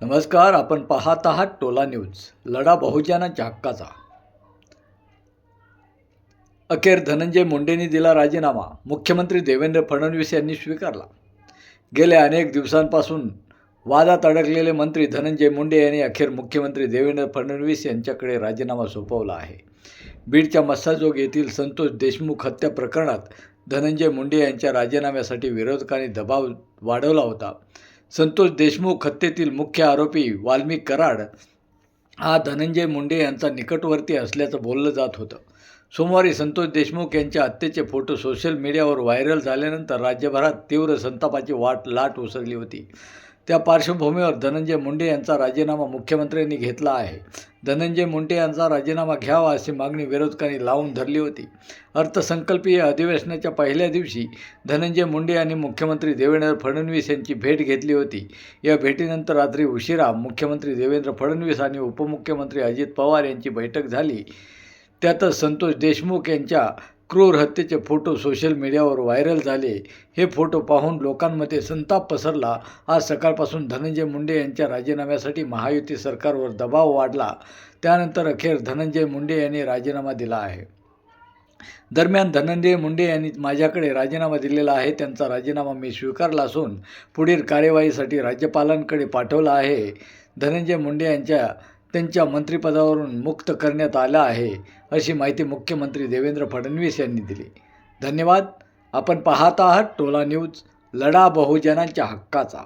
नमस्कार. आपण पाहत आहात टोला न्यूज. लढा बहुजनांच्या हक्काचा. अखेर धनंजय मुंडेंनी दिला राजीनामा. मुख्यमंत्री देवेंद्र फडणवीस यांनी स्वीकारला. गेल्या अनेक दिवसांपासून वादात अडकलेले मंत्री धनंजय मुंडे यांनी अखेर मुख्यमंत्री देवेंद्र फडणवीस यांच्याकडे राजीनामा सोपवला आहे. बीडच्या मस्साजोग येथील संतोष देशमुख हत्या प्रकरणात धनंजय मुंडे यांच्या राजीनाम्यासाठी विरोधकांनी दबाव वाढवला होता. संतोष देशमुख हत्येतील मुख्य आरोपी वाल्मिक कराड हा धनंजय मुंडे यांचा निकटवर्ती असल्याचं बोललं जात होतं. सोमवारी संतोष देशमुख यांच्या हत्येचे फोटो सोशल मीडियावर व्हायरल झाल्यानंतर राज्यभरात तीव्र संतापाची लाट उसळली होती. त्या पार्श्वभूमीवर धनंजय मुंडे यांचा राजीनामा मुख्यमंत्र्यांनी घेतला आहे. धनंजय मुंडे यांचा राजीनामा घ्यावा अशी मागणी विरोधकांनी लावून धरली होती. अर्थसंकल्पीय अधिवेशनाच्या पहिल्या दिवशी धनंजय मुंडे यांनी मुख्यमंत्री देवेंद्र फडणवीस यांची भेट घेतली होती. या भेटीनंतर रात्री उशिरा मुख्यमंत्री देवेंद्र फडणवीस आणि उपमुख्यमंत्री अजित पवार यांची बैठक झाली. त्यातच संतोष देशमुख यांच्या क्रूर हत्येचे फोटो सोशल मीडियावर व्हायरल झाले. हे फोटो पाहून लोकांमध्ये संताप पसरला. आज सकाळपासून धनंजय मुंडे यांच्या राजीनाम्यासाठी महायुती सरकारवर दबाव वाढला. त्यानंतर अखेर धनंजय मुंडे यांनी राजीनामा दिला आहे. दरम्यान धनंजय मुंडे यांनी माझ्याकडे राजीनामा दिलेला आहे. त्यांचा राजीनामा मी स्वीकारला असून पुढील कार्यवाहीसाठी राज्यपालांकडे पाठवला आहे. धनंजय मुंडे त्यांच्या मंत्रिपदावरून मुक्त करण्यात आलं आहे, अशी माहिती मुख्यमंत्री देवेंद्र फडणवीस यांनी दिली. धन्यवाद. आपण पाहत आहात टोला न्यूज. लढा बहुजनांच्या हक्काचा.